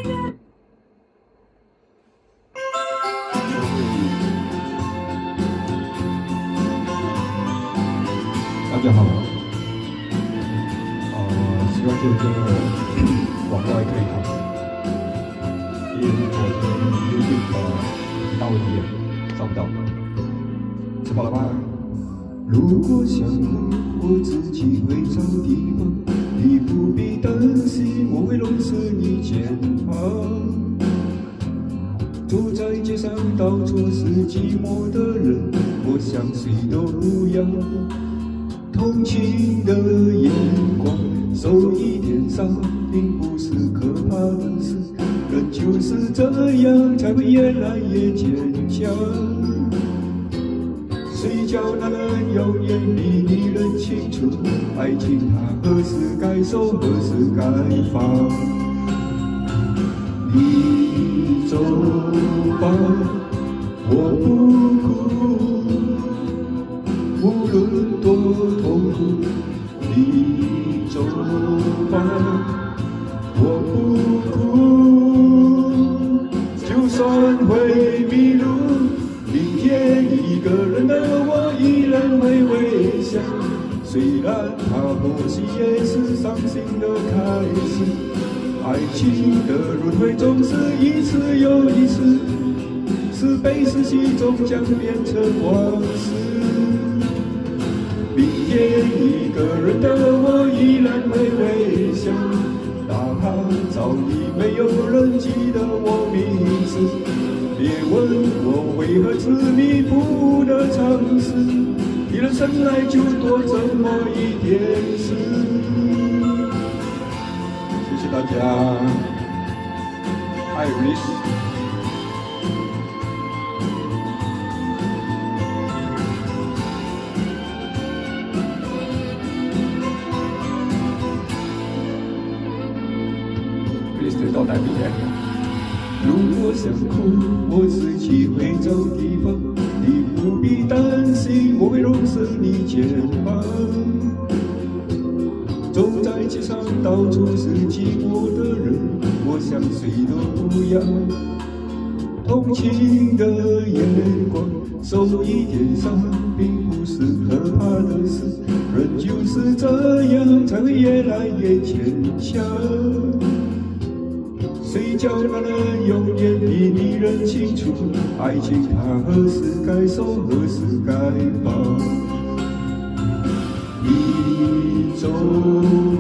大家好，希望这个广告还可以看，因为昨天有点大问题，找不到，吃饱了吗？如果想哭，我自己会找地方，你不必担心，我会弄湿你肩膀。走在街上，到处是寂寞的人，我想谁都不要。同情的眼光，受一点伤，并不是可怕的事。人就是这样，才会越来越坚强。谁叫那人永远比你人清楚，爱情它何时该收，何时该放。你走吧，我不哭，无论多痛苦。你走吧，我不哭，就算会迷路，明天一个人的我依然会微笑。虽然它或许也是伤心的开始。爱情的轮回总是一次又一次，是悲是喜终将变成往事。明天一个人的我依然会微笑，哪怕早已没有人记得我名字。别问我为何执迷不得尝试，一人生来就多这么一点事。谢谢大家 ，Iris。Please 到台北。如果想哭，我自己会找地方，你不必担心，我会弄湿你肩膀。走在街上，到处是寂寞的人，我想谁都不要。同情的眼光，受一点伤，并不是可怕的事。人就是这样，才会越来越坚强。谁叫那人永远比你人清楚，爱情它何时该收，何时该放。你走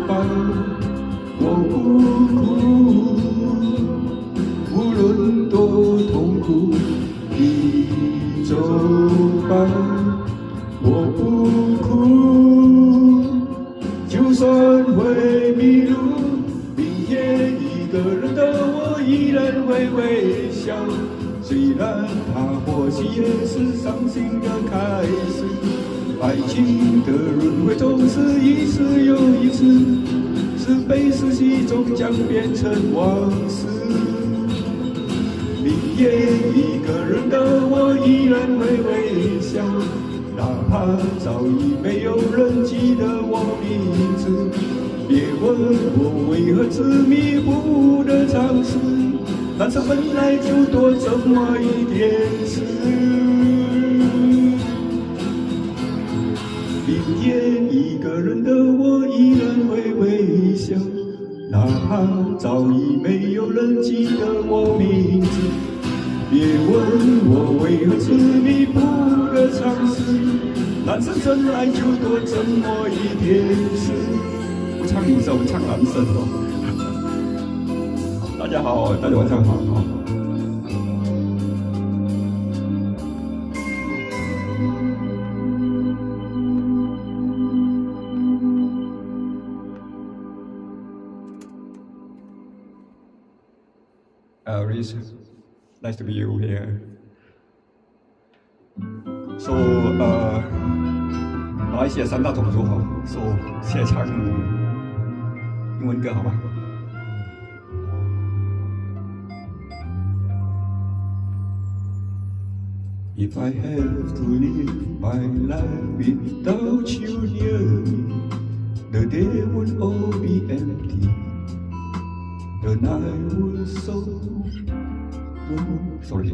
吧，我不哭，无论多痛苦。你走吧，我不哭，就算会迷路，明天一个人的我依然会微笑。虽然它或许也是伤心的开始。爱情的轮回总是一次又一次，是悲是喜终将变成往事。明天一个人的我依然会微笑，哪怕早已没有人记得我名字。别问我为何执迷不得尝试，男生本来就多这么一点事。明天一个人的我依然会微笑，哪怕早已没有人记得我名字。别问我为何执迷不得尝试，男生生来就多这么一点事。不唱女生，我唱男生哦。大家好，大家晚上好。Iris, nice to be you here. So, 马来西亚三大种族哈，So 现在唱英文歌好吗？If I have to live my life without you near me, the day would all be empty. the night was so long. Sorry.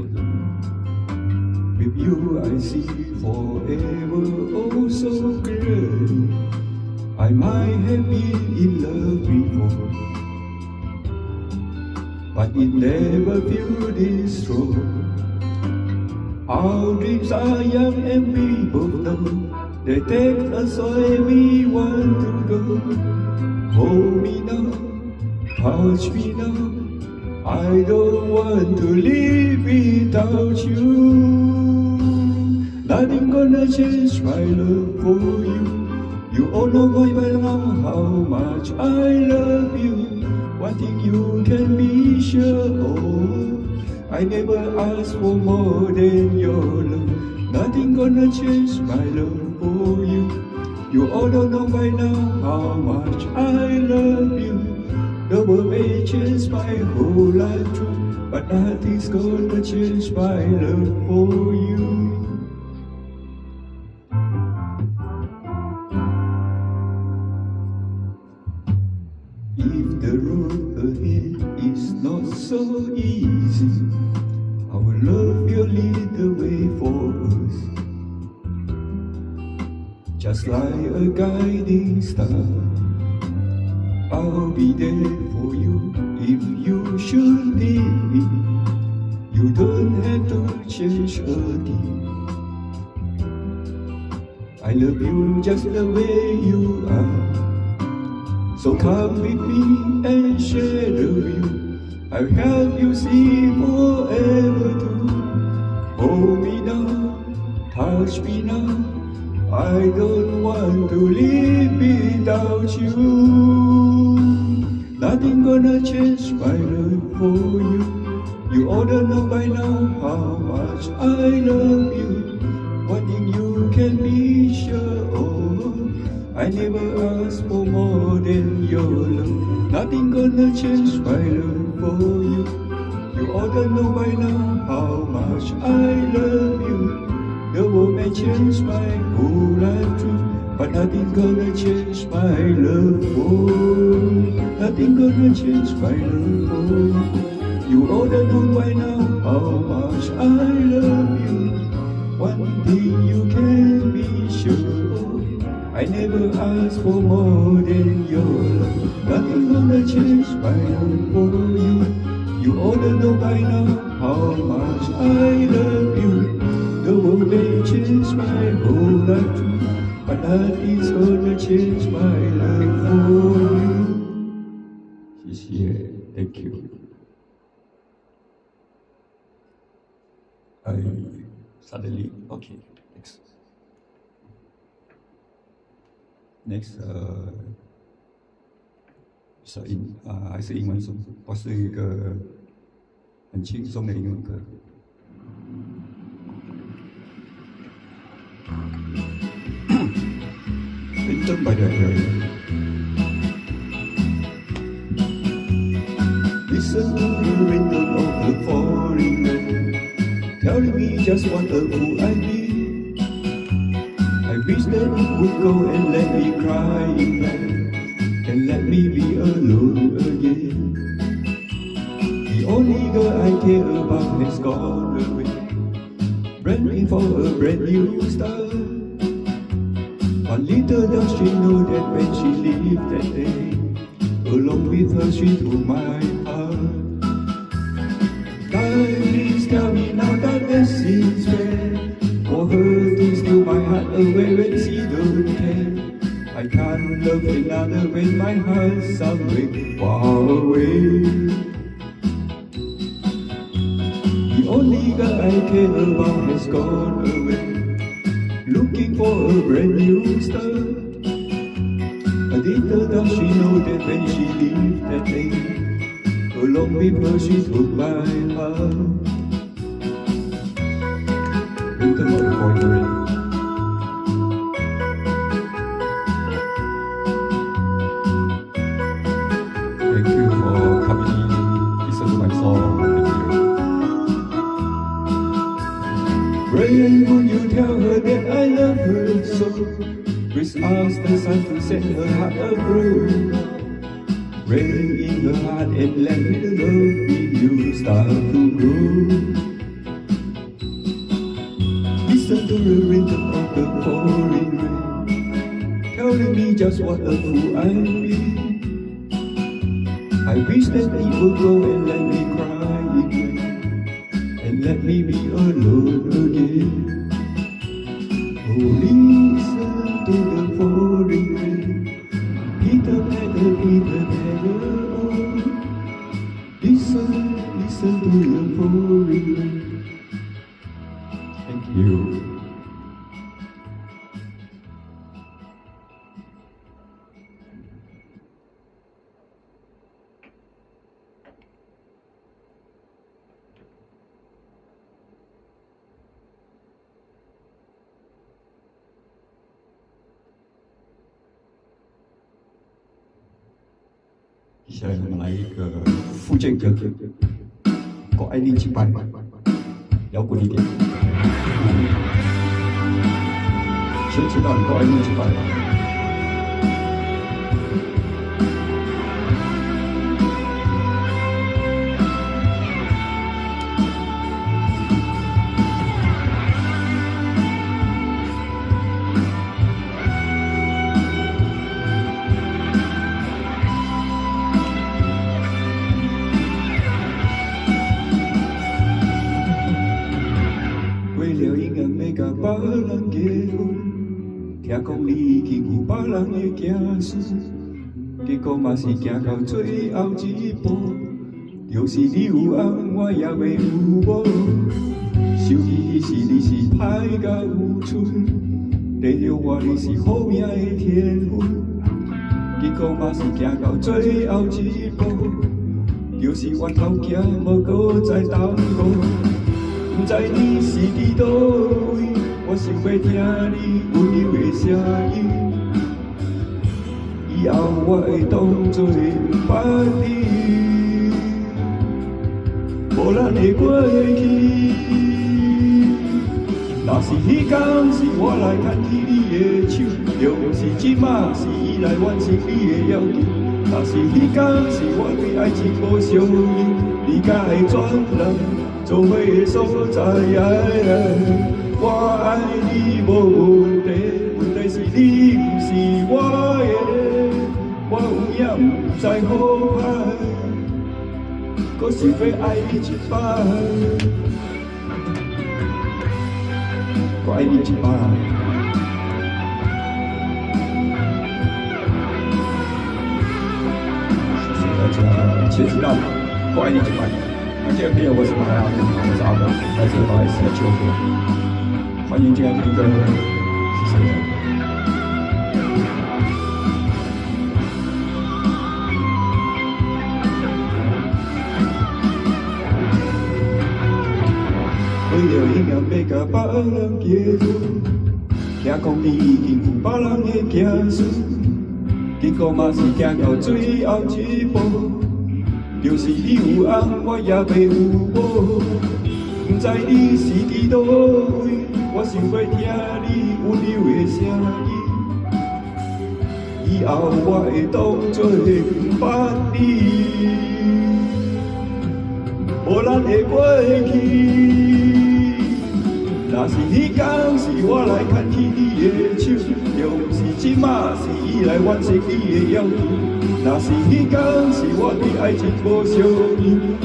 With you I see forever oh so clearly. I might have been in love before, but it never felt this strong. Our dreams are young and we both know they take us where we want to go. Hold me now, touch me now, I don't want to live without you. Nothing gonna change my love for you. You all know by now how much I love you. One thing you can be sure of, I never asked for more than your love. Nothing gonna change my love for you. You all don't know by now how much I love you. The world may change my whole life through, but nothing's gonna change my love for you. If the road ahead is not so easy, our love will lead the way for us, just like a guiding star. I'll be there for you if you should need me. You don't have to change a thing. I love you just the way you are. So come with me and share the view. I'll help you see forever too. Hold me now, touch me now, I don't want to live without you. Nothing gonna change my love for you. You ought to know by now how much I love you. One thing you can be sure of, I never asked for more than your love. Nothing gonna change my love for you. You ought to know by now how much I love you. The world may change my whole life through, but nothing gonna change my love for you. Nothing gonna change my love for you. You ought to know by now how much I love you. One thing you can be sure of, I never asked for more than your love. Nothing gonna change my love for you. You ought to know by now how much I love you. The world may change my whole life too, but nothing's gonna change my love for you. She's here. Thank you. I suddenly okay. Next,还是英文颂，我是一个很轻松的英文歌。Written by the area. Listen to the rhythm of the falling rain, telling me just what a fool I be. I wish that it would go and let me cry in bed, and let me be alone again. The only girl I care about has gone away, running for a brand new start. But little does she know that when she left that day, along with her she took my heart. God, please tell me now that this is fair, for her to steal my heart away when she don't care. I can't love another when my heart's somewhere far away. The only girl I care about has gone away, looking for a brand new start. A little does she know that when she left that day, along with her she took my heart. Written by the boy. Thank you for coming in, listen to my song. Thank you. Pray would you tell her that I love her so? Please ask the sun to set her heart aglow. Rain in the heart and let the love in you start to grow. Listen to the rhythm of the pouring rain, telling me just what a fool I've been. I wish that it would go and let me cry again, and let me be alone again. Oh, listen to the pouring rain, beat the better, oh. Listen to the pouring rain. Thank you. 接下来我们来一个福建歌，我爱你几百，摇滚一点。谁知道你我爱你几百？别人结婚，听讲你已经有别人的子孙，结果嘛是行到最后一步，就是你有翁，我也袂有某。想起是你是歹甲有寸，得着我你是好命的天份，结果嘛是行到最后一步，就是我头行无搁再耽误。不知你是伫倒位。 我想要听你温柔的声音，以后我会当作别你，无咱的过去。若是迄天是我来牵起你的手，又是即马是伊来完成你的要求。若是迄天是我对爱情无相信，你敢会转人做伙的所在？ 我爱你无问题，问题是你不是我的，我有影不知好歹，搁想要爱你一摆，我爱你一摆。谢谢大家，切记到，我爱你一摆。那这个片我是马亚，我是阿哥，来自马来西亚球队。 欢迎进来听歌，谢谢。为了应该要甲别人结婚，听讲你已经有别人的子孙，结果嘛是行到最后一步，就是你有翁，我也袂有某，不知你是伫倒位。 我想要听你温柔的声音，以后我会当作别你，无咱的过去。若是迄天是我来牵起你的手，又是即马是伊来完成你的要求。若是迄天是我对爱情无相信，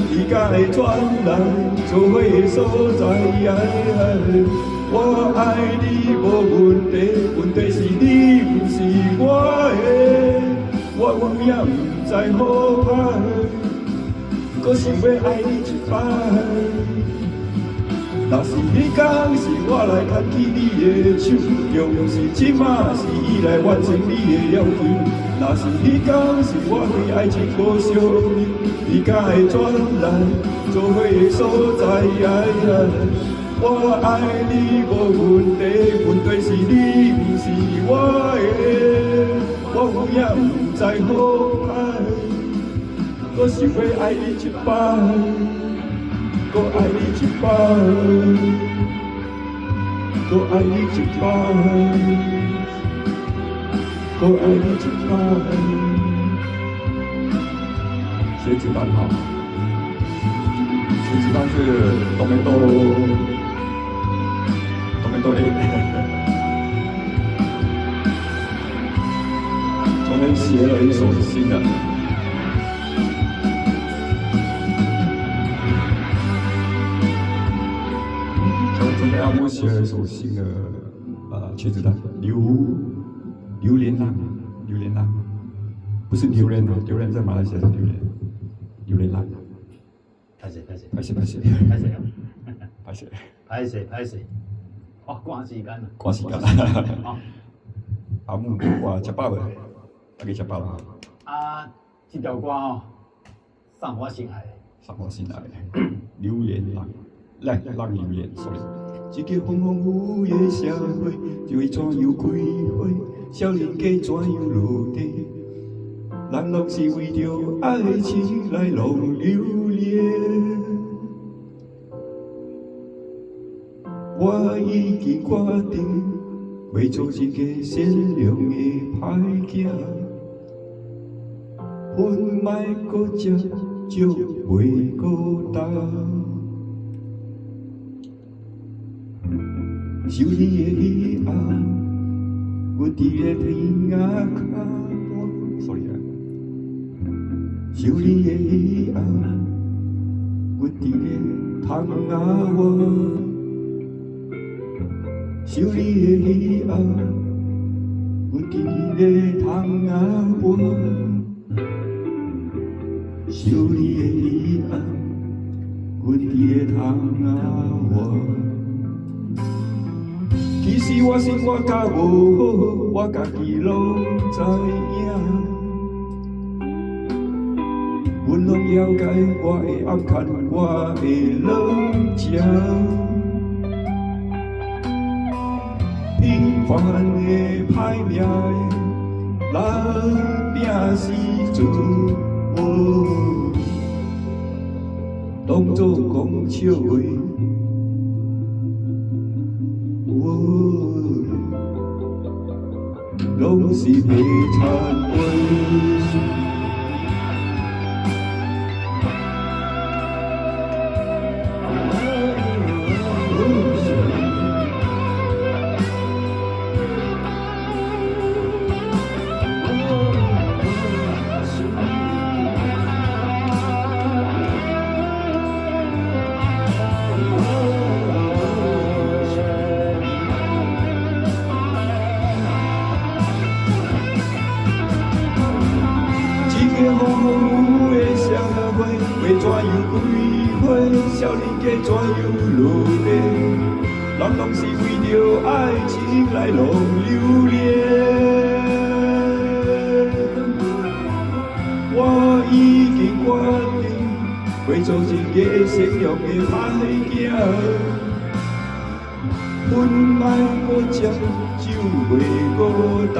你敢会转来做伙的所在？ 我爱你无问题，问题是你不是我的，我有影不知好歹，搁想要爱你一摆。若是迄天是我来牵起你的手，又是即马是伊来完成你的要求。若是迄天是我对爱情无相信，你敢会转来做伙的所在？ 我爱你无问题，问题是你不是我的，我有影不知好歹，我想要爱你一摆，我爱你一摆，我爱你一摆，我爱你一摆。学子弹哈，学子弹是东北豆类。昨天写了一首新的，昨天阿木写了一首新的学子弹，榴莲浪，不是榴莲哦，榴莲在马来西亚是榴莲浪。拍谁？哦，赶时间啦。赶时间。阿木话吃饱未？大家吃饱啦。啊，这条歌哦，上我心爱。榴莲浪，浪榴莲，sorry。一个风风雨雨的社会，就会怎样开花？少年家怎样落地？人拢是为着爱情来浪流连。我已经决定，要做一个善良的歹囝，阮莫搁食，就袂孤单。想你的彼暗，阮伫咧天涯脚畔。sorry 啊。想你的彼暗，阮伫咧窗仔外。想你的彼暗，阮伫咧窗仔外。想你的彼暗，阮伫咧窗仔外。其实我生活较无好，我家己拢知影。阮拢了解我的暗坎，我的软情。平凡的歹命的来拼时阵，当作讲笑话。拢是悲惨话。为怎样开花？少年家怎样落地？人拢是为着爱情来浪流连。我已经决定，要做一个善良的歹囝。阮莫搁食，就袂孤单。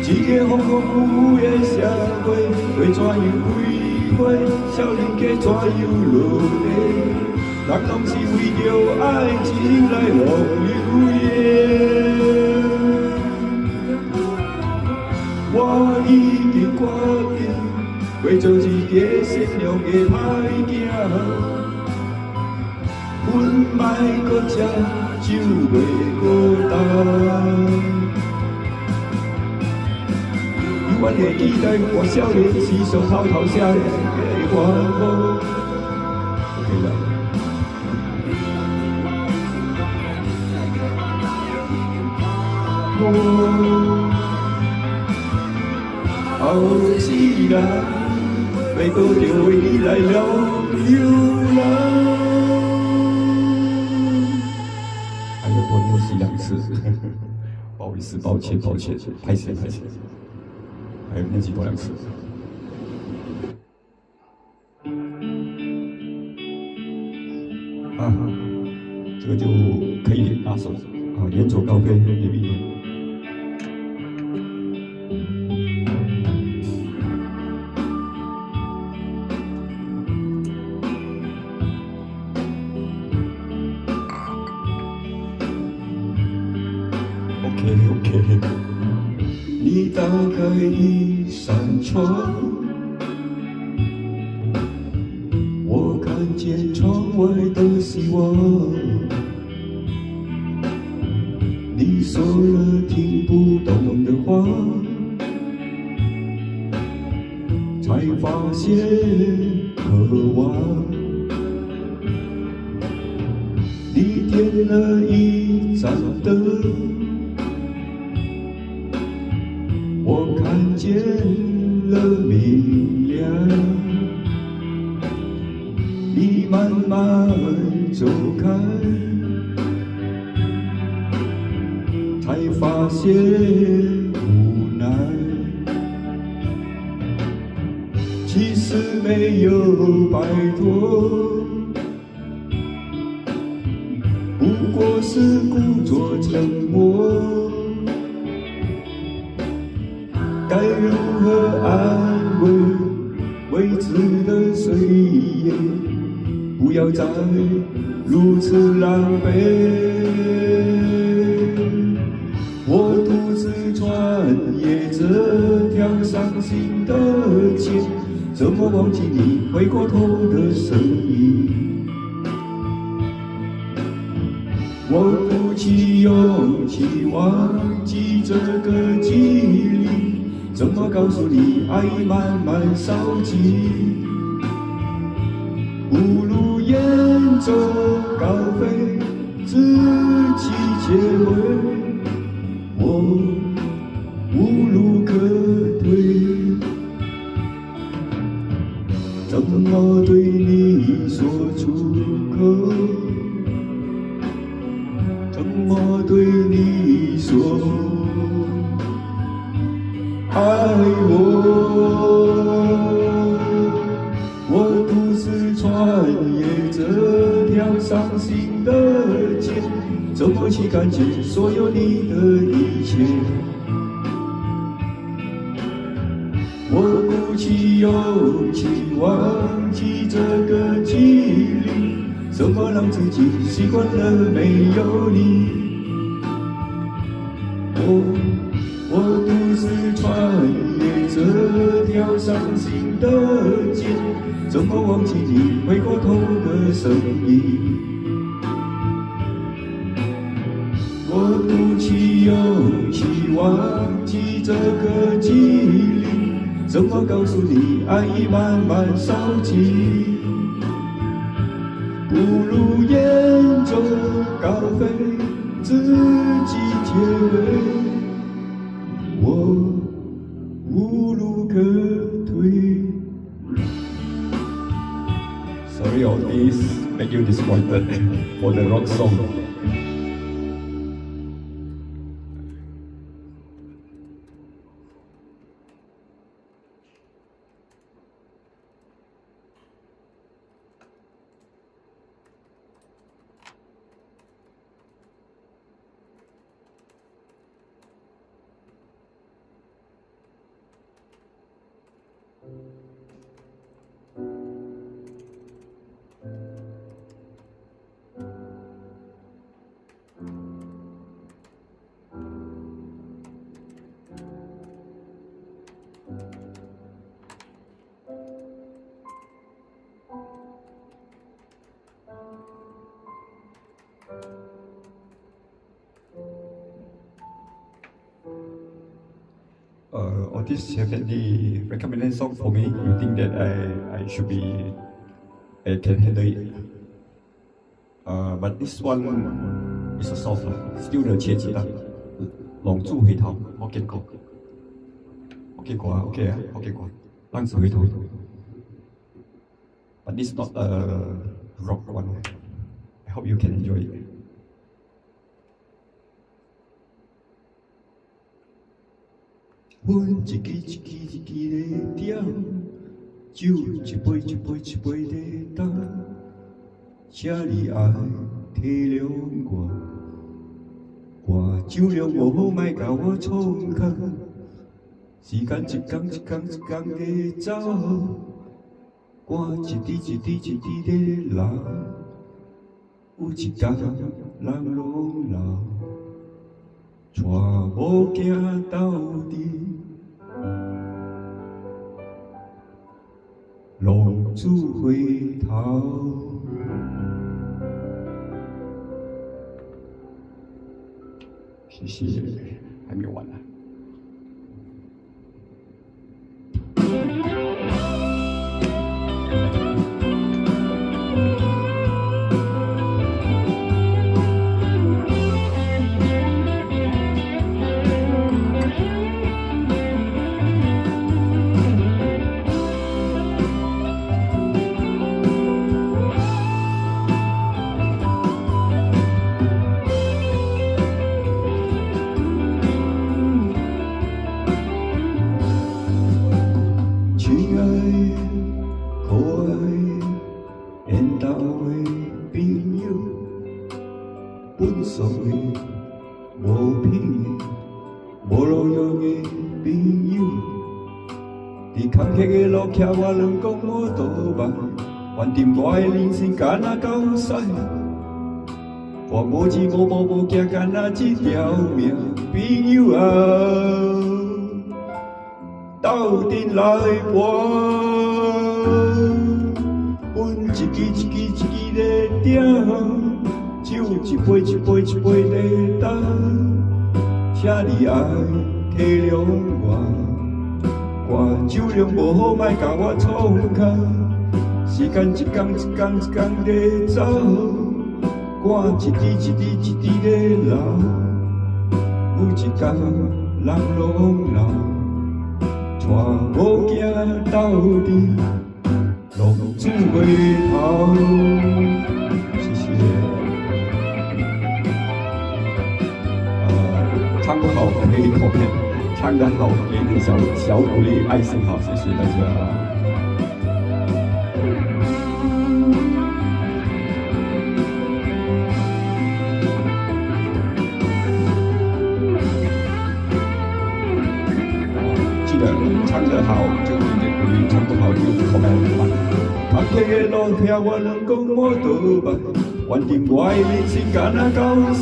一个风风雨雨的社会，为怎样开花？少年家怎样落地？人拢是为着爱情来浪流连。我已经决定，要做一个善良的歹囝。阮莫搁食，就袂孤单。阮的期待，我少年时常偷偷写的歌歌。OK 啦。后世人要搁着为你来了流浪。还有多练习2次，不好意思，抱歉，拍谁。还有练习多2次。这个就可以拿手远走高飞，也必赢。OK。你打开一扇窗，我看见窗外的希望。你说了听不懂的话，才发现渴望。你点了一盏灯，我看见了明亮。你慢慢走开，才发现无奈。其实没有摆脱，不过是故作沉默。该如何安慰未知的岁月？不要再如此狼狈。我独自穿越这条伤心的街，怎么忘记你回过头的身影？我鼓起勇气忘记这个记忆，怎么告诉你爱已慢慢烧尽？不如沿着高飞，自己结尾。我无路可退，怎么对你说出口？怎么对你说爱我？我独自穿越这条伤心的街，怎么去感觉所有你的一切？我鼓起勇气忘记这个记忆，怎么让自己习惯了没有你？我独自穿越这条伤心的街，怎么忘记你回过头的身影？我鼓起勇气忘记这个记忆，怎么告诉你爱已慢慢烧尽？不如沿着高飞，自己结尾。我无路可退。Sorry all this make you disappointed for the rock song. All this heavily recommended song for me. You think that I should be, I can handle it. But this one is a soft, still the 茄子啦，龙珠回頭，我見過啊，OK 啊，我見過，浪子回頭。But this not a rock one. I hope you can enjoy it. 阮一支一支一支在点，酒一杯一杯一杯在干，请你爱体谅我，我酒量无好，莫甲我创空。时间一天一天一天在走，汗一滴一滴一滴在流，有一天人拢老。带无行到底，浪子回头。谢谢，还没有完呢。亲爱的、可爱的、缘投的朋友，本属的、无品的、无路用的朋友，伫坎坷的路徛我两讲无倒摆，反正我的人生敢若够驶，我无钱无步无行，敢若一条命，朋友啊！斗阵来搏，阮一支一支一支咧点，酒一杯一杯一杯咧干，请你爱体谅我，我酒量无好，莫甲我创空，时间一天一天一天咧走，汗一滴一滴一滴咧流，有一天人拢老。带无行到底，浪子回头。谢谢。唱不好可以投票，唱得好给点小鼓励，爱心好，谢谢大家。唱得好就给点鼓励，唱不好就comment吧。坎坷的路徛我两讲无倒摆，反正我的人生敢若够驶。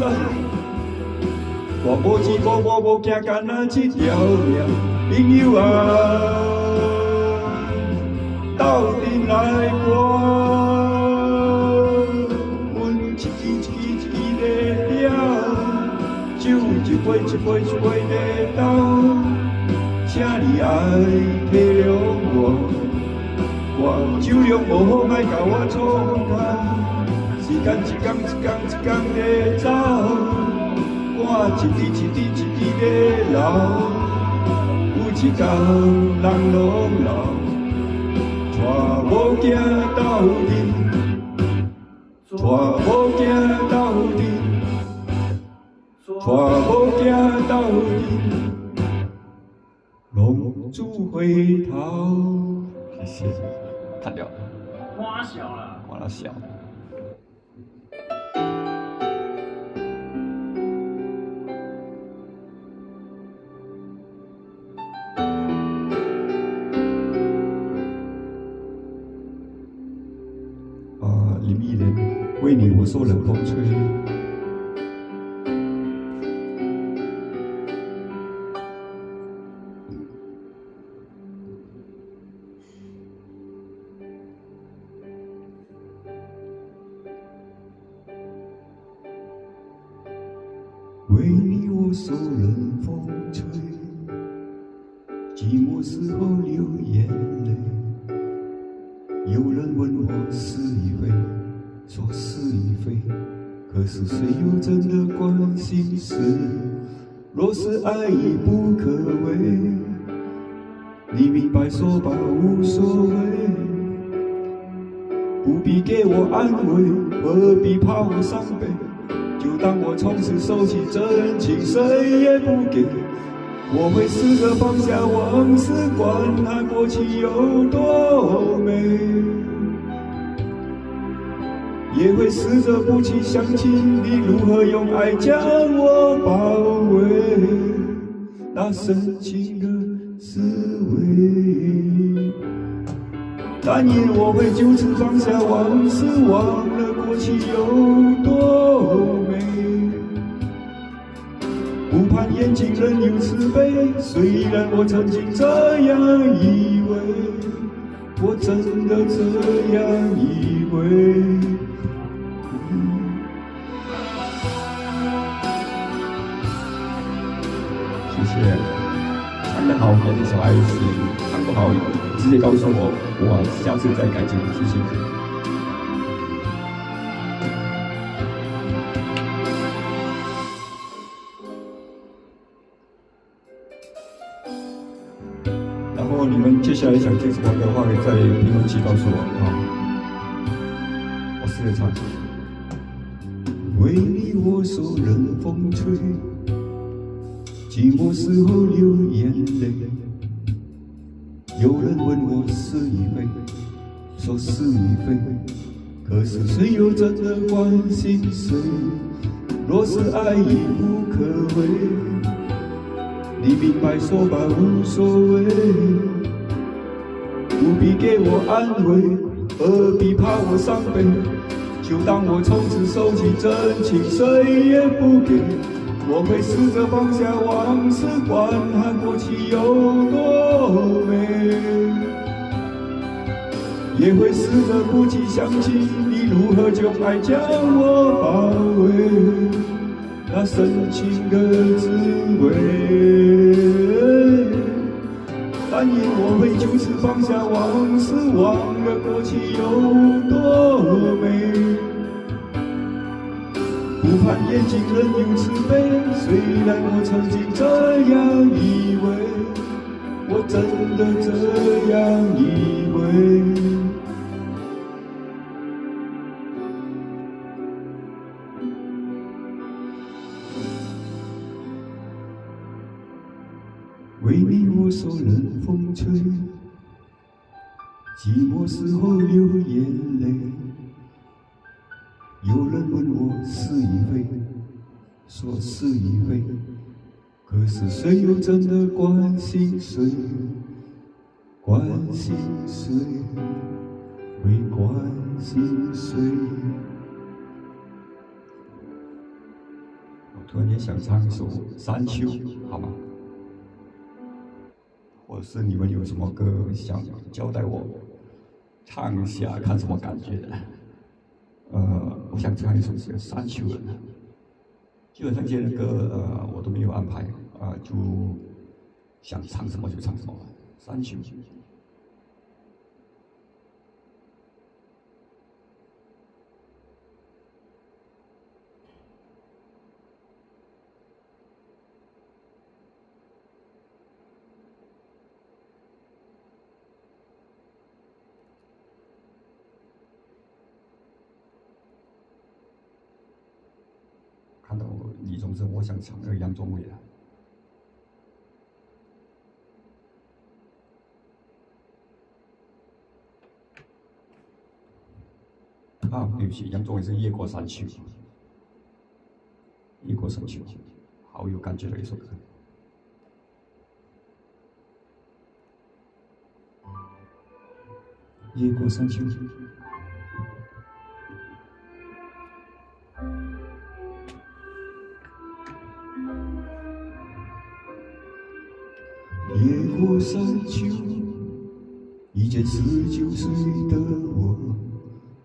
我无钱无步无行，敢若一条命。朋友啊，斗阵来搏，阮一支一支一支咧点，酒一杯一杯一杯咧倒。请你爱体谅我酒量无好，莫甲我创空，时间一天一天一天咧走，汗一滴一滴一滴咧流，有一天人拢老，带无行到底，带无行到底，带无行到底。浪子回头，谢谢，看掉，花小了，花了小。林忆莲，为你我受冷风吹。为你我受冷风吹，寂寞时候流眼泪。有人问我是与非，说是与非，可是谁又真的关心谁？若是爱已不可为，你明白说吧，无所谓，不必给我安慰，何必怕我伤悲？就当我从此收起这人情，谁也不给。我会试着放下往事，管它过去有多美，也会试着不去想起你如何用爱将我包围，那深情的滋味。但愿我会就此放下往事，忘了过去有多美，不怕盼眼睛仍有慈悲，虽然我曾经这样以为，我真的这样以为。谢谢，唱得好，给你小爱心；唱不好，直接告诉我，我下次再改进。谢谢。然后你们接下来想听什么的话，可以在评论区告诉我啊。我试着唱。为你我手任风吹，寂寞时候流眼泪。有人问我是与非，说是与非，可是谁又真的关心谁？若是爱已无可为，你明白说吧，无所谓，不必给我安慰，何必怕我伤悲？就当我从此收起真情，谁也不给。我会试着放下往事，管它过去有多美，也会试着不去想起你如何用爱将我包围，那深情的滋味。但愿我会就此放下往事，忘了过去有多美。不盼眼睛仍有慈悲，虽然我曾经这样以为，我真的这样以为。为你我手任风吹，寂寞时候流眼泪。有人问我是与非，说是与非，可是谁又真的关心谁？关心谁？会关心谁？我突然间想唱一首《山丘》，好吗？或者是你们有什么歌想交代我唱一下，看什么感觉的？我想唱一首《山丘》的。基本上这些歌我都没有安排就想唱什么就唱什么。山丘。看到李宗盛，我想唱那个杨宗纬了。对不起，杨宗纬是《越过山丘》，《越过山丘》，好有感觉的一首歌。越过山丘。越过山丘，遇见19岁的我，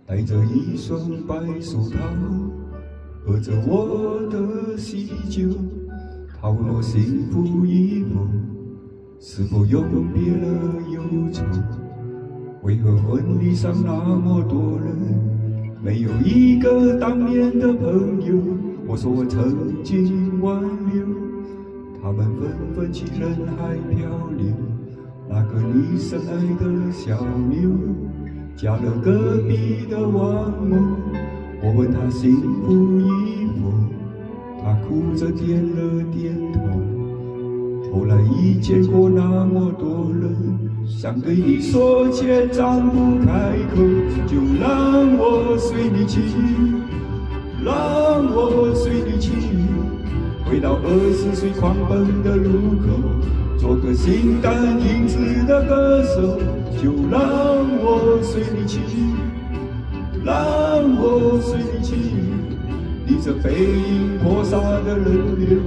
戴着一双白手套，喝着我的喜酒，逃落幸福一梦，是否永别了忧愁？为何婚礼上那么多人，没有一个当年的朋友？我说我曾经挽留，他们纷纷去人海漂流。那个你深爱的小妞，嫁了隔壁的王某。我问她幸福与否，她哭着点了点头。后来遇见过那么多人，想对你说却张不开口，就让我随你去，让我随你去，回到20岁狂奔的路口，做个形单影只的歌手，就让我随你去，让我随你去，你着背影泼洒的人流，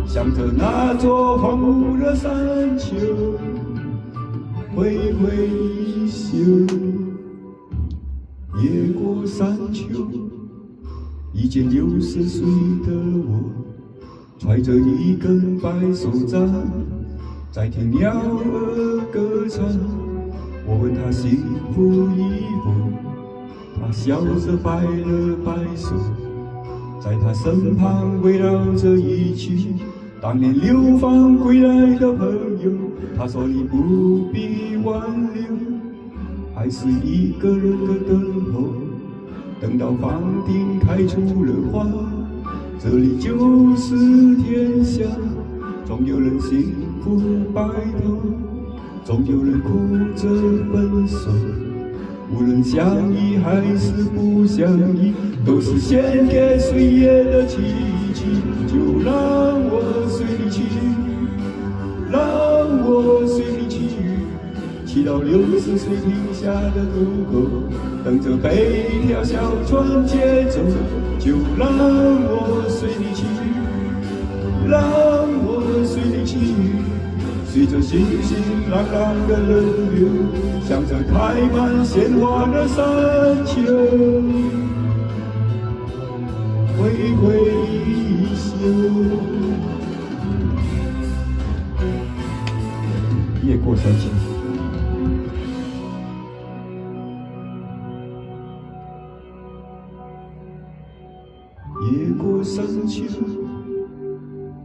向着那座荒芜的山丘挥挥衣袖。越过山丘，一见60岁的我，揣着一根白手杖，在听鸟儿歌唱。我问他幸福与否，他笑着摆了摆手，在他身旁围绕着一群当年流放归来的朋友。他说你不必挽留，还是一个人的等候，等到房顶开出了花，这里就是天下。总有人幸福白头，总有人哭着分手，无论相依还是不相依，都是献给岁月的祈求。就让我随你去，让我随你去，骑到60岁停下的渡口，等着被一条小船接走。就让我随你去，让我随你去，随着熙熙攘攘的人流，向着开满鲜花的山丘挥挥衣袖。越过山丘。越过山丘，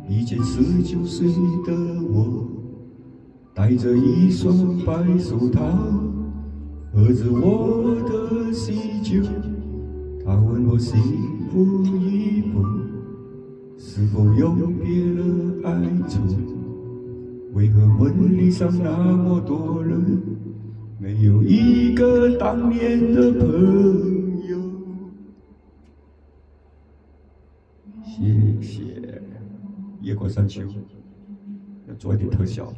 一见19岁的我，戴着一双白手套，喝着我的喜酒。他问我幸福与否，是否永别了哀愁？为何婚礼上那么多人，没有一个当年的朋友？谢谢。越过山丘，要做一点特效。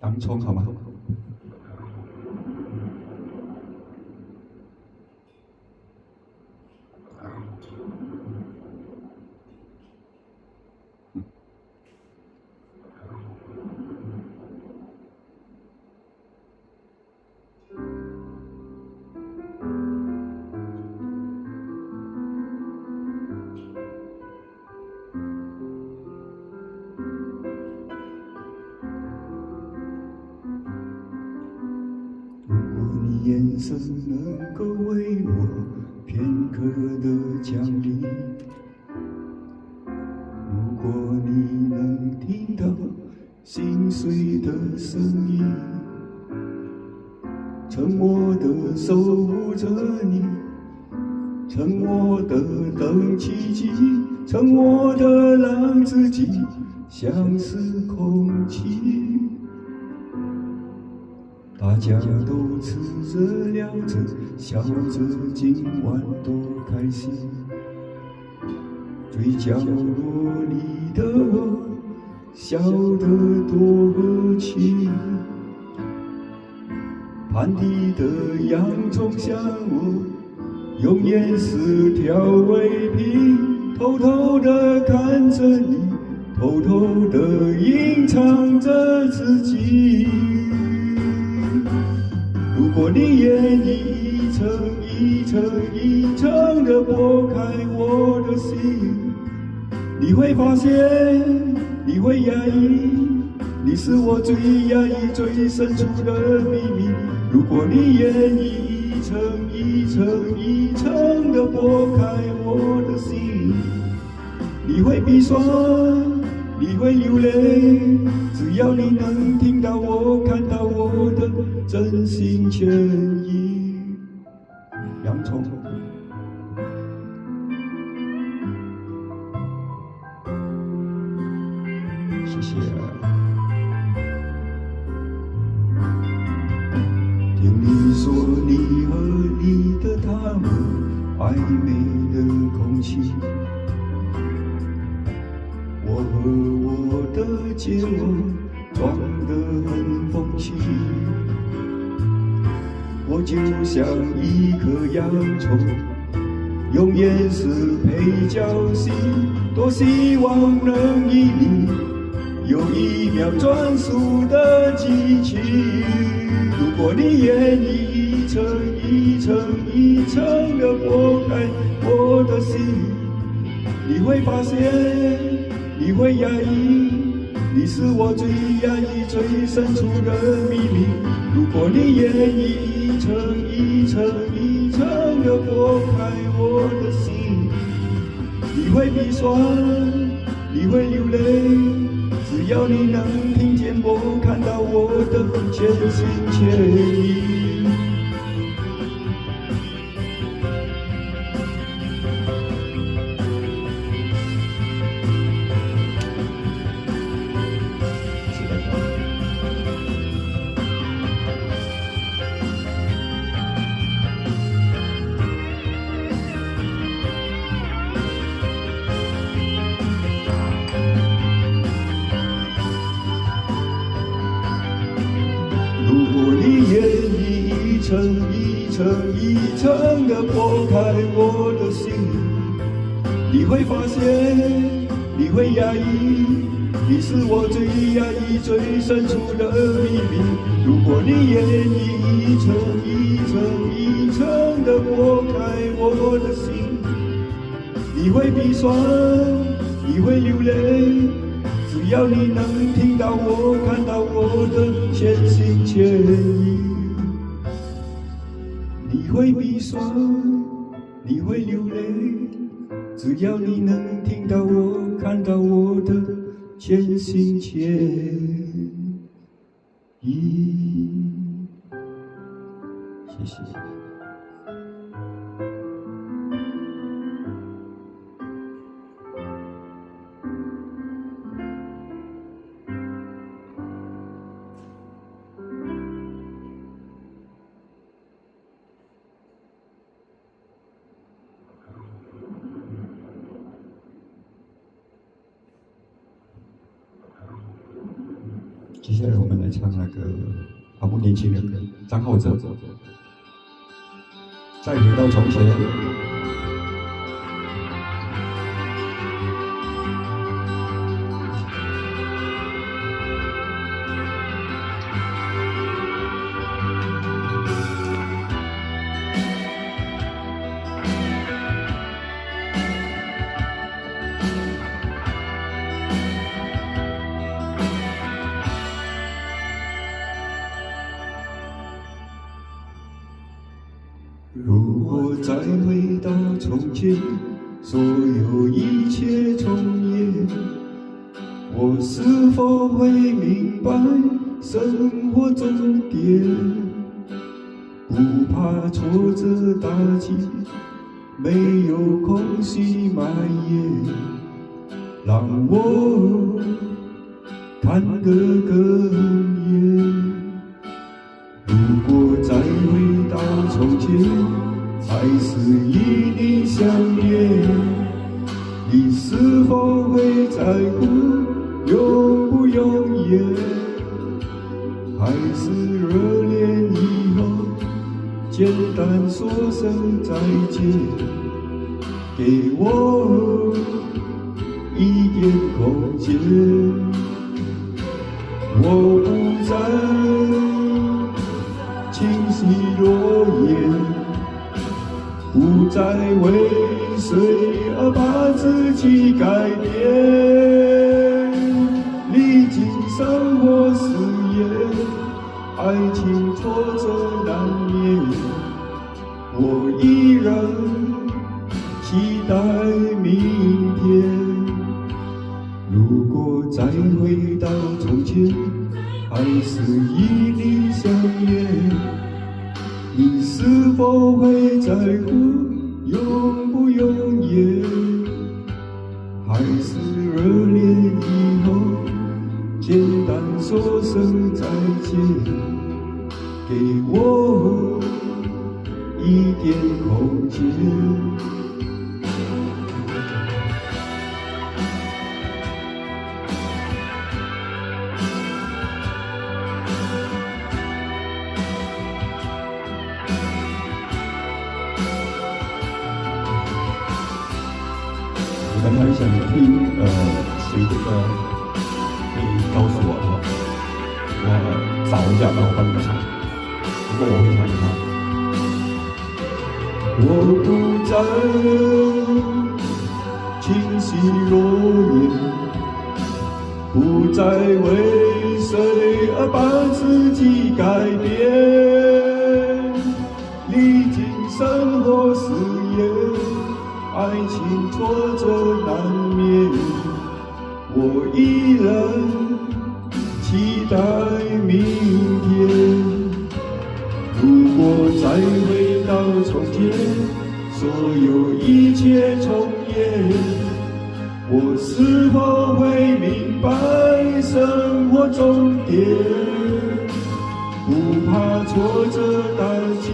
洋葱好吗？眼神能够为我片刻的奖励，如果你能听到心碎的声音，沉默的守护着你，沉默的等奇迹，沉默的让自己像是空气。大家都吃着聊着笑着，今晚多开心。最角落里的我笑得多和气，盘底的洋葱像我用眼丝条围皮，偷偷地看着你，偷偷地隐藏着自己。如果你愿意一层一层一层地剥开我的心，你会发现，你会压抑，你是我最压抑最深处的秘密。如果你愿意一层一层一层地剥开我的心，你会鼻酸，你会流泪，只要你能听到我，看到我的真心全意。洋葱。谢谢。听你说你和你的他们暧昧的空气，我和我的借口装得很风趣，我就像一颗洋葱，用颜色配交心，多希望能与你有1秒专属的激情。如果你愿意一层一层一层地剥开我的心，你会发现，你会压抑，你是我最压抑最深处的秘密。如果你愿意一层一层一层地剥开我的心，你会鼻酸，你会流泪，只要你能听见我，看到我的全心全意。如果你愿意一层一层一层地剥开我的心，你会发现，你会压抑，你是我最压抑最深处的秘密。如果你愿意一层一层一层地剥开我的心，你会鼻酸，你会流泪，只要你能听到我，看到我的全心全意。你会鼻酸，你会流泪，只要你能听到我，看到我的全心全意。谢谢。接下来我们来唱那个好不年轻的歌，张浩哲，再回到从前。如果再回到从前，所有一切重演，我是否会明白生活终点？不怕挫折打击，没有空虚蔓延，让我看得更远。如果再回到从前，还是与你相恋，你是否会在乎永不永远？还是热恋以后，简单说声再见，给我一点空间。我不再清晰诺言，不再为谁而把自己改变。历经生活誓言，爱情挫折难免，我依然期待明天。如果再回到从前，还是与你相恋，你是否会在乎永不永远？还是热恋以后，间，给我一点空间。我刚才想听谁这个可以告诉我的，我找一下，然后帮你们唱。如果我会唱的话，我不再清晰若言，不再为谁而把自己改变，历经生活誓言。爱情挫折难免，我依然期待明天。如果再回到从前，所有一切重演，我是否会明白生活终点？不怕挫折打击，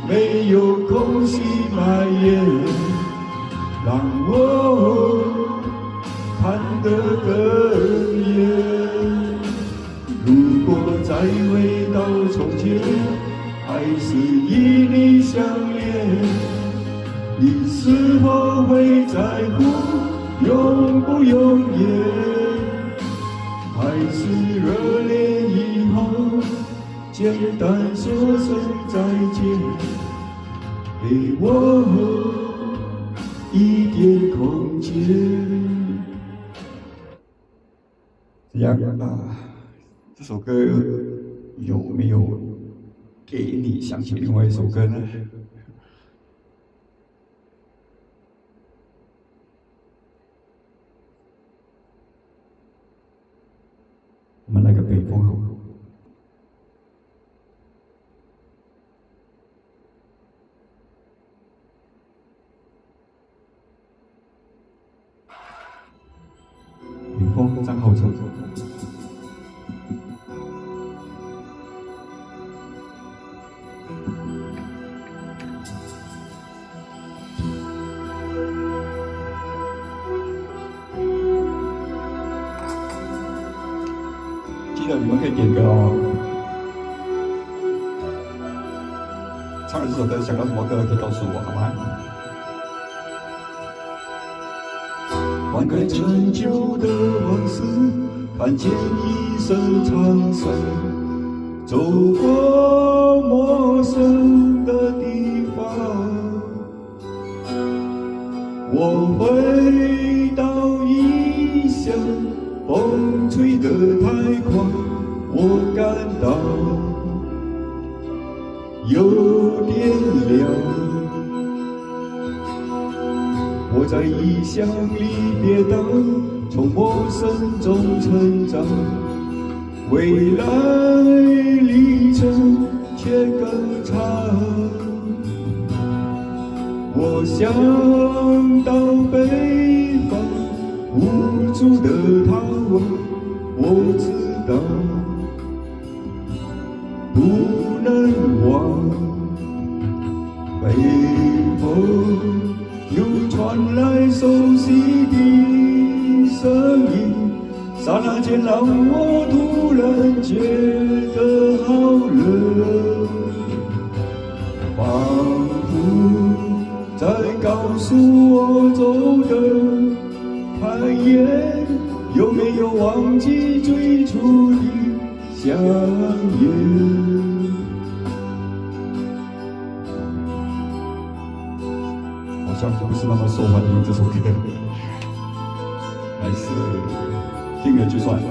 没有空隙埋怨。让我看得更远。如果再回到从前，还是与你相恋，你是否会在乎永不永远？还是热恋以后，简单说声再见，给我一点空间。这样啊，这首歌有没有给你想起另外一首歌呢？我们来个北风好了。北风张浩哲。记得你们可以点歌哦。唱完这首歌想到什么歌可以告诉我好吗？翻开陈旧的往事，看见一生沧桑，走过陌生的地方。我回到异乡，风吹得太狂，我感到有点凉。我在异乡里跌倒，从陌生中成长，未来历程却更长。我想到北方无助的他我知道不能忘。北风又传来熟悉的声音，刹那间让我突然觉得好冷，仿佛在告诉我走的太远，有没有忘记最初的相约？好像不是那么受欢迎这首歌，还是听了就算了。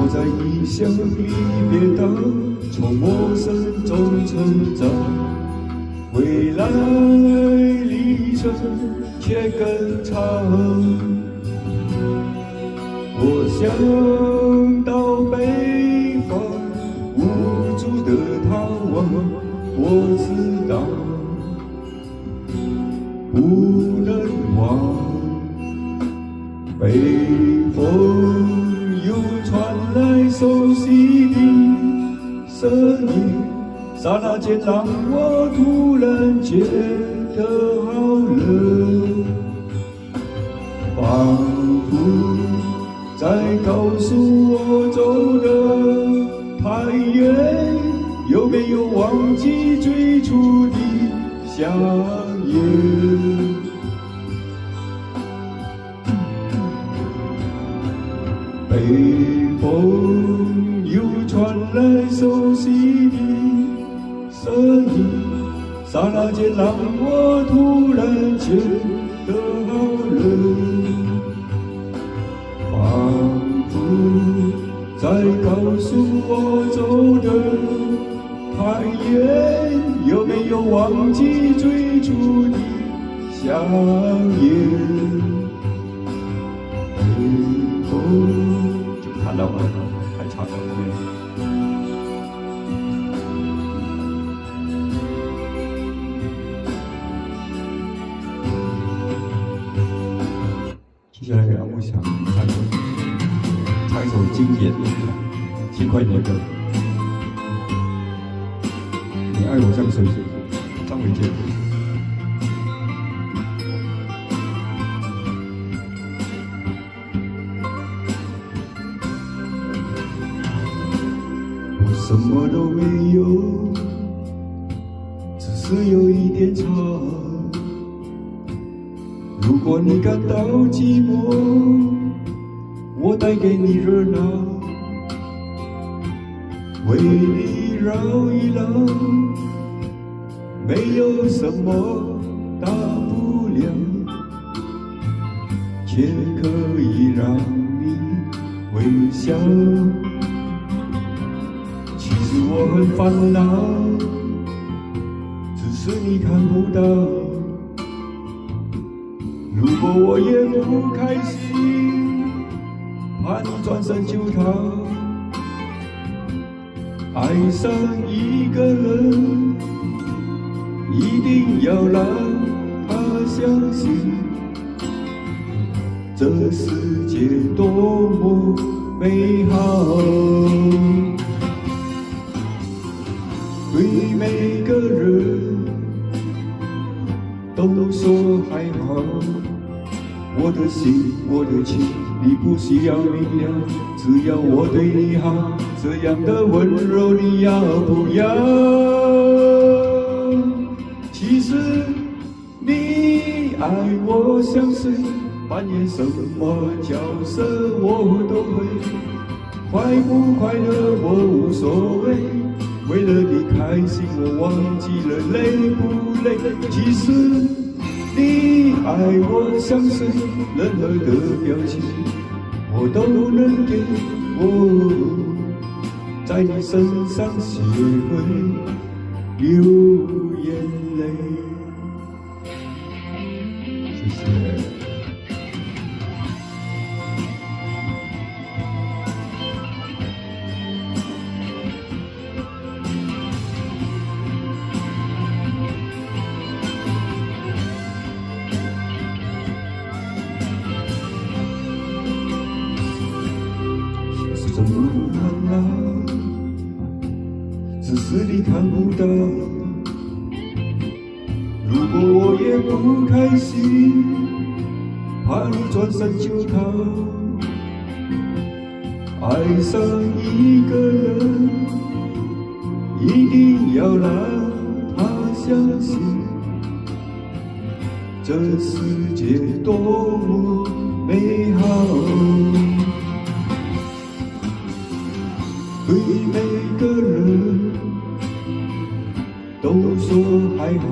我在异乡里跌倒，从陌生中成长，未来旅程却更长。我想到北方，无助的逃亡，我知道不能忘。北风又传来熟悉的声音，刹那间让我突然觉得好冷，仿佛在告诉我走得太远，有没有忘记最初的香烟？北风又传来熟悉的声音，刹那间让我突然觉得好冷，仿佛在告诉我走得太远，有没有忘记最初的香烟？北风。看到了，还唱到后面。接下来我想唱一首经典的轻快点的歌，你爱我像谁？张卫健。什么都没有，只是有一点长。如果你感到寂寞，我带给你热闹，为你绕一绕，没有什么大不了，却可以让你微笑。其实我很烦恼，只是你看不到。如果我也不开心，怕你转身就逃。爱上一个人，一定要让他相信，这世界多么美好。对每个人都说还好，我的心，我的情，你不需要明了，只要我对你好，这样的温柔你要不要？其实你爱我像谁，扮演什么角色我都会，快不快乐我无所谓。为了你开心，我忘记了累不累。其实你爱我像谁，任何的表情我都能给。我在你身上学会流眼泪。谢谢。怎么了？只是你看不到。如果我也不开心，怕你转身就逃。爱上一个人，一定要让他相信，这世界多么美好。对每个人都说还好，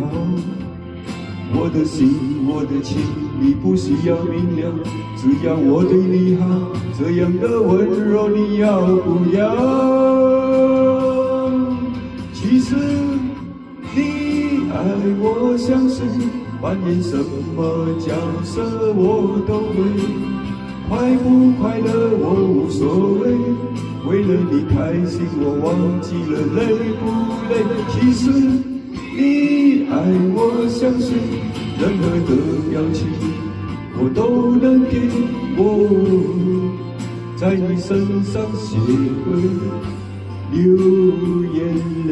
我的心，我的情，你不需要明了，只要我对你好，这样的温柔你要不要？其实你爱我像谁？扮演什么角色我都会，快不快乐我无所谓。为了你开心，我忘记了累不累。其实你爱我像谁？任何的表情我都能给。我在你身上学会流眼泪。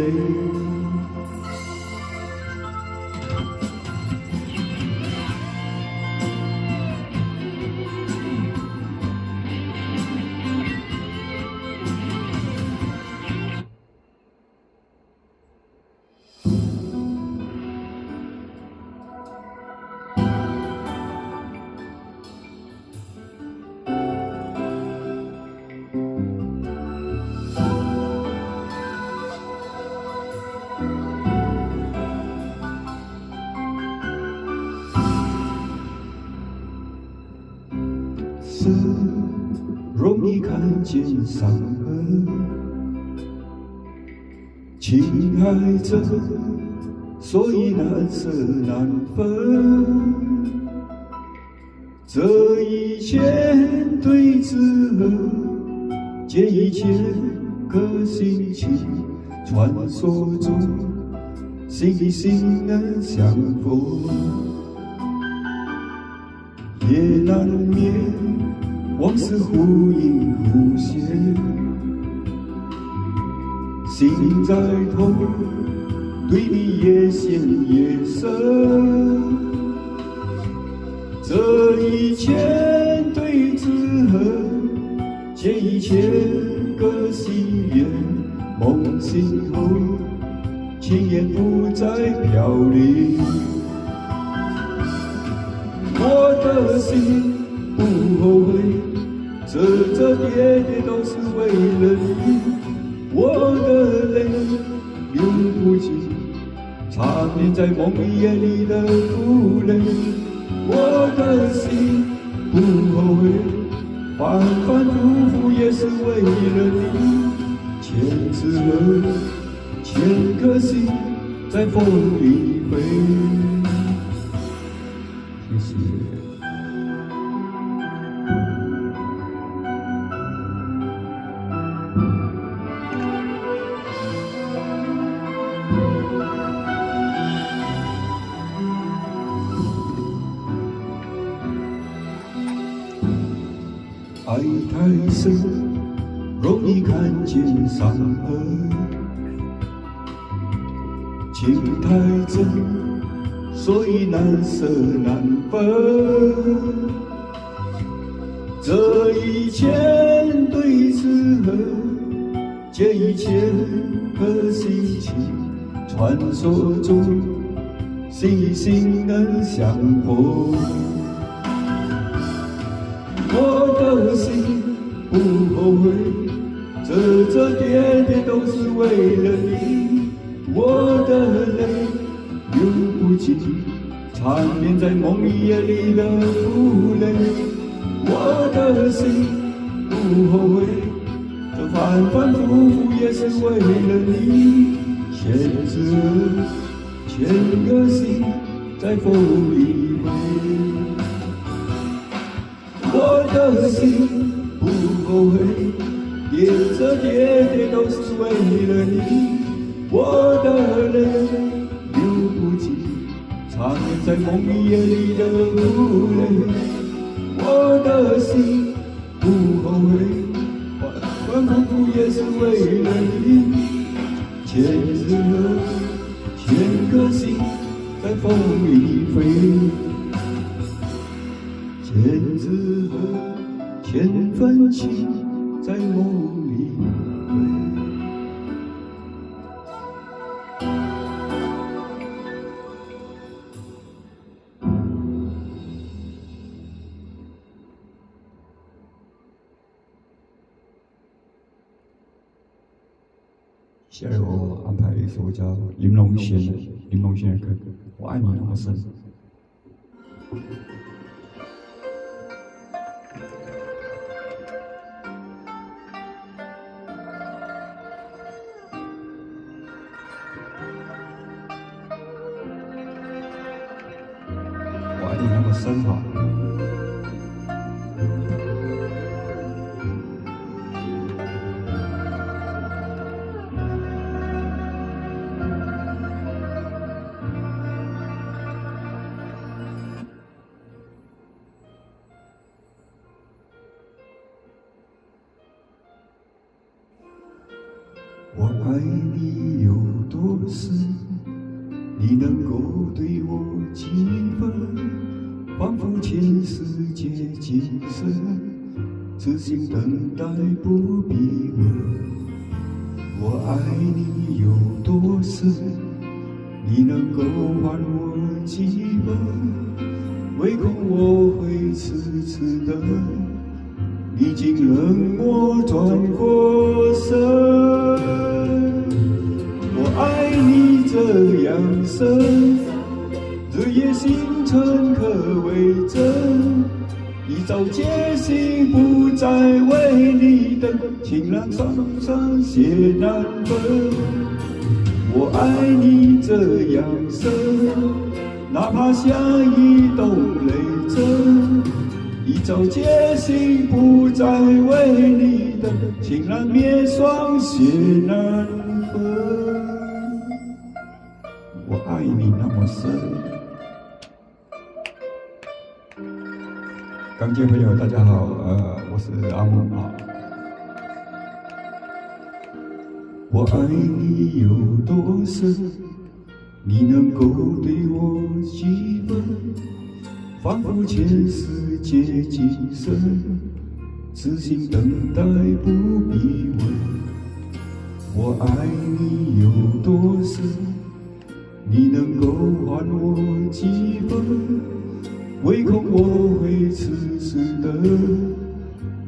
色容易看见伤痕，情爱着，所以难舍难分。这一切对之合，借一切个心情，传说中心与心能相逢。也难免往事忽隐忽现，心在痛，对你越陷越深。这一切对之合，借一切个心愿，梦醒后，情言不再飘零。我的心不后悔，折折叠叠都是为了你。我的泪流不尽，缠绵在梦里夜里的负累。我的心不后悔，反反复复也是为了你。千纸鹤，千颗心在风里飞。谢谢。爱太深，容易看见伤痕；情太真，所以难舍难分。这一切对之合，借一切个心情，传说中心与心能相逢。我的心不后悔，折折叠叠都是为了你。我的泪流不尽，缠绵在梦里夜里的负累。我的心不后悔，这反反复复也是为了你。千纸鹤，千个心在风里飞。我的心不后悔，叠着叠叠都是为了你。我的泪流不尽，缠绵在梦里夜里的负累。我的心不后悔，反反复复也是为了你。千纸鹤，千颗心在风里飞。千纸鹤，千份情在梦里飞。下来我安排一首叫林隆贤的歌，我爱你那么深。深哈。我爱你有多深，你能够对我几分？仿佛前世皆今生，痴心等待不必问。我爱你有多深，你能够还我几分？唯恐我会痴痴等，你竟冷漠转过身。我爱你这样深，日夜星辰可为证。一朝决心不再为你等，情郎双双血难分。我爱你这样深，哪怕下一冬雷阵。一朝决心不再为你等，情难灭双血难分。我爱你那么深。港姐朋友大家好，我是阿木啊。我爱你有多深，你能够对我几分？仿佛前世皆今生，痴心等待不必问。我爱你有多深，你能够还我几分？唯恐我会痴痴等，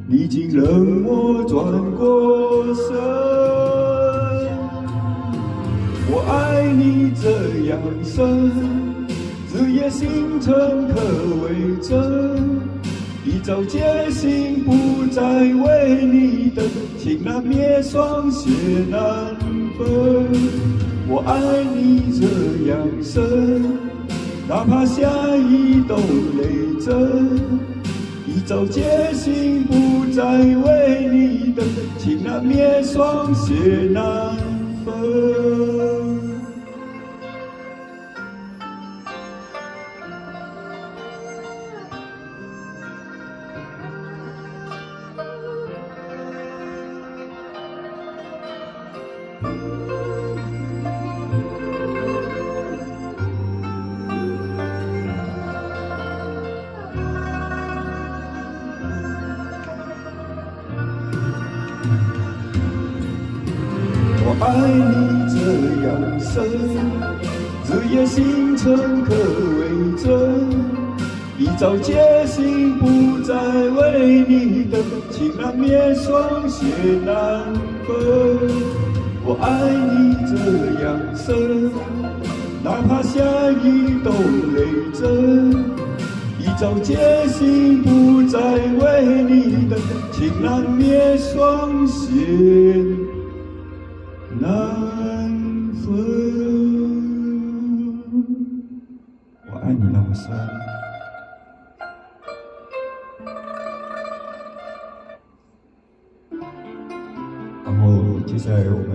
你竟冷漠转过身。我爱你这样深，日夜星辰可为证。一朝决心不再为你等，情难灭双血难分。我爱你这样深，哪怕下一冬雷阵。一朝决心不再为你等，情难灭双血难分。我爱你这样深，日夜星辰可为证。一朝决心不再为你等，情难灭双血难分。我爱你这样深，哪怕下一冬雷阵。一朝决心不再为你等，情难灭双血难分。我爱你那么深。然后接下来我们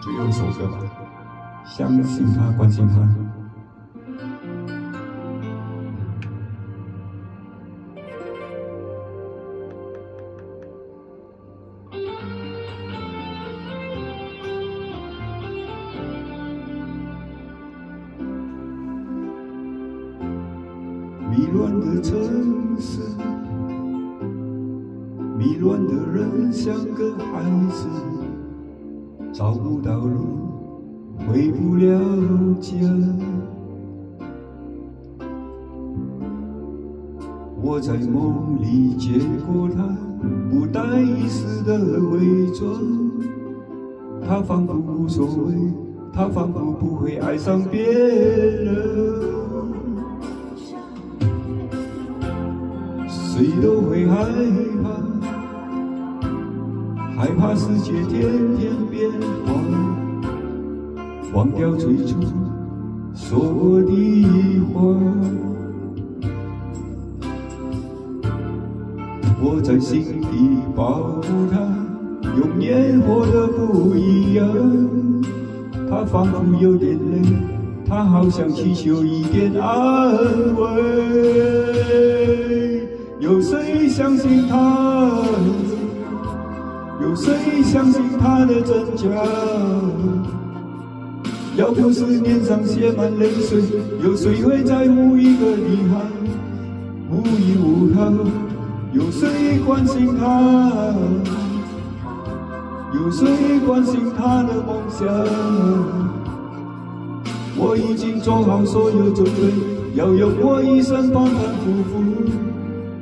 最后一首歌吧，相信他，关心他。迷乱的城市，迷乱的人像个孩子，找不到路，回不了家。我在梦里见过他，不带一丝的伪装。他仿佛无所谓，他仿佛不会爱上别人。谁都会害怕，害怕世界天天变化，忘掉最初说过的话。我在心底保护它，用烟火的不一样。它仿佛有点累，它好像祈求一点安慰。有谁相信它？有谁相信它的真假？要不是脸上写满泪水，有谁会在乎一个女孩无依无靠？有谁关心她？有谁关心她的梦想？我已经做好所有准备，要用我一生反反复复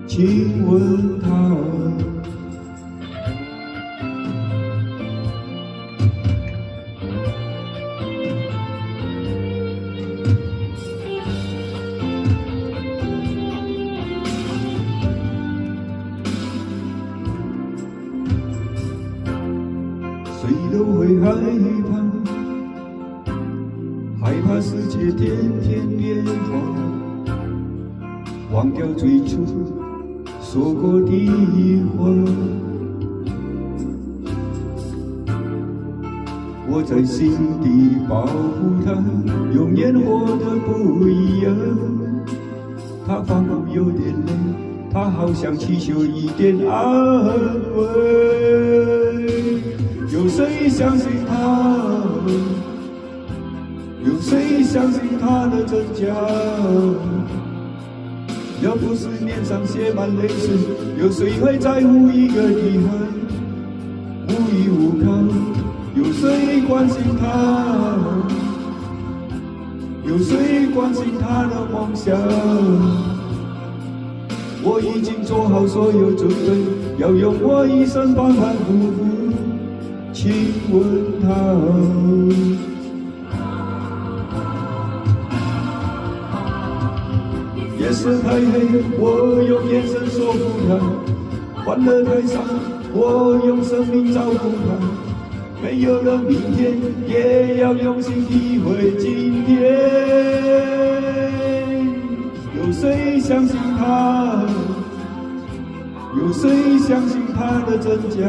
亲吻她。谁都会害怕，害怕世界天天变化，忘掉最初说过的话。我在心底保护它，用烟火的不一样。它仿佛有点累，它好像祈求一点安慰。有谁相信他？有谁相信他的真假？要不是脸上写满泪水，有谁会在乎一个女孩无依无靠？有谁关心她？有谁关心她的梦想？我已经做好所有准备，要用我一生反反复复亲吻她。夜色太黑，我用眼神说服她；欢乐太少，我用生命照顾她。没有了明天，也要用心体会今天。有谁相信她？有谁相信她的真假？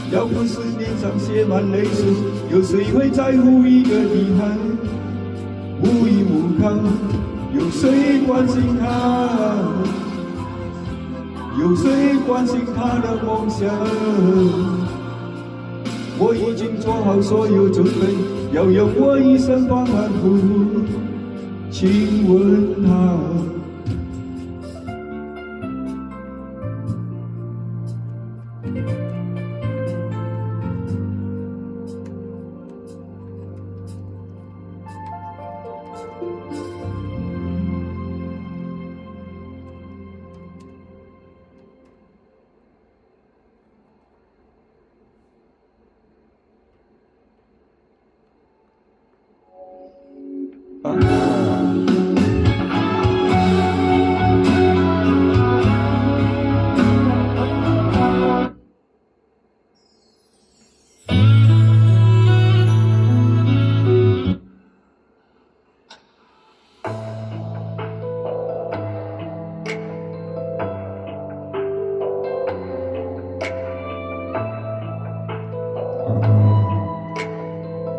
要不是脸上写满泪水，有谁会在乎一个女孩无依无靠？有谁关心她？有谁关心她的梦想？我已经做好所有准备，要用我一生反反复复亲吻她。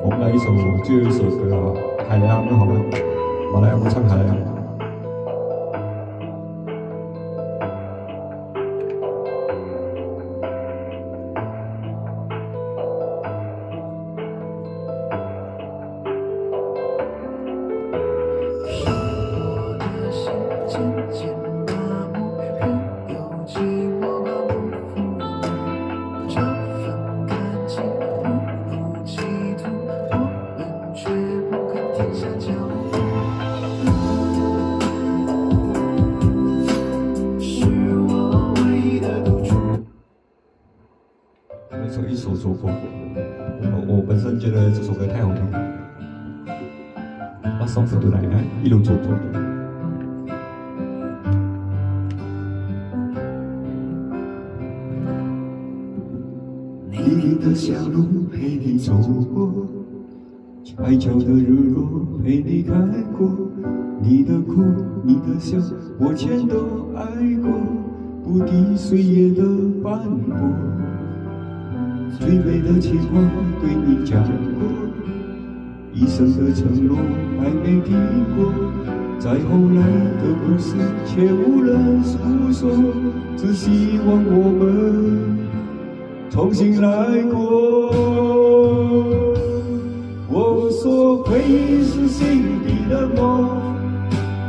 我们来一首最后一首歌啊，《海洋》好吗？马来我们唱《海洋》。一首做过，我本身觉得这首歌太好听了，把手指都来一路做过。你的笑容陪你走过，海角的日落陪你看过，你的哭，你的笑，我全都爱过，不敌岁月的斑驳。最美的情话对你讲过，一生的承诺还没听过。再后来的故事却无人诉说，只希望我们重新来过。我说回忆是心底的梦，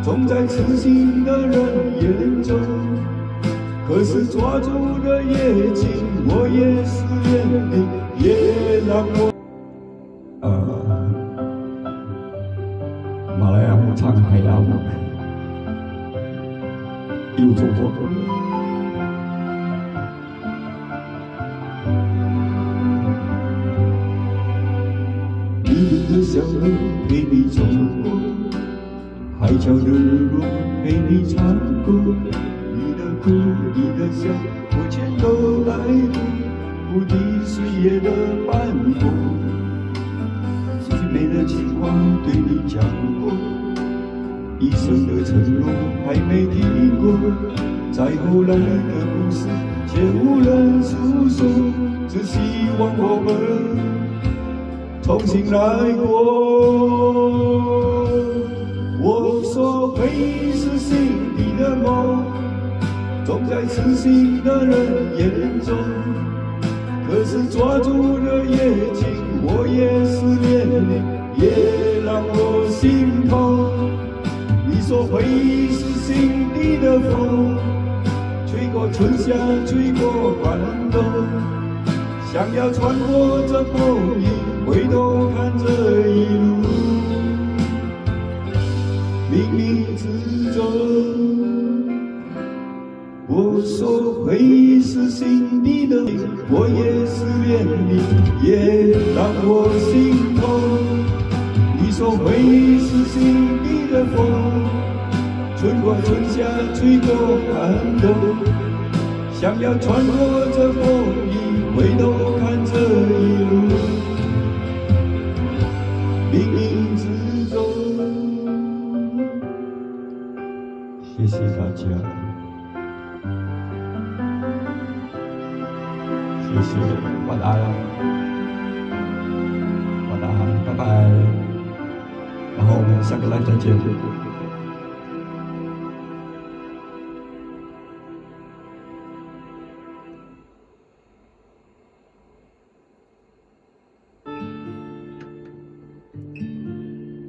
总在痴心的人眼中。可是抓住的夜景，我也思念你，也让我。马来亚舞唱海亚舞，一路走过。你的笑容陪你走过，海角的日落陪你穿过。你的哭，你的笑，我全都爱过，不敌岁月的斑驳。最美的情话对你讲过，一生的承诺还没听过。再后来的故事却无人诉说，只希望我们重新来过。我说回忆是心底的梦，总在痴心的人眼中。可是抓住的夜景，我也思念你，也让我心痛。你说回忆是心底的风，吹过春夏，吹过寒冬。想要穿过这风雨，回头看这一路，冥冥之中。我说回忆是心底的风，我也思念你，也让我心痛。你说回忆是心底的风，吹过春夏，吹过寒冬。想要穿过这风雨，回头看这一路，冥冥之中。谢谢大家，谢谢，晚安，晚安，拜拜。然后我们下个 live 再见。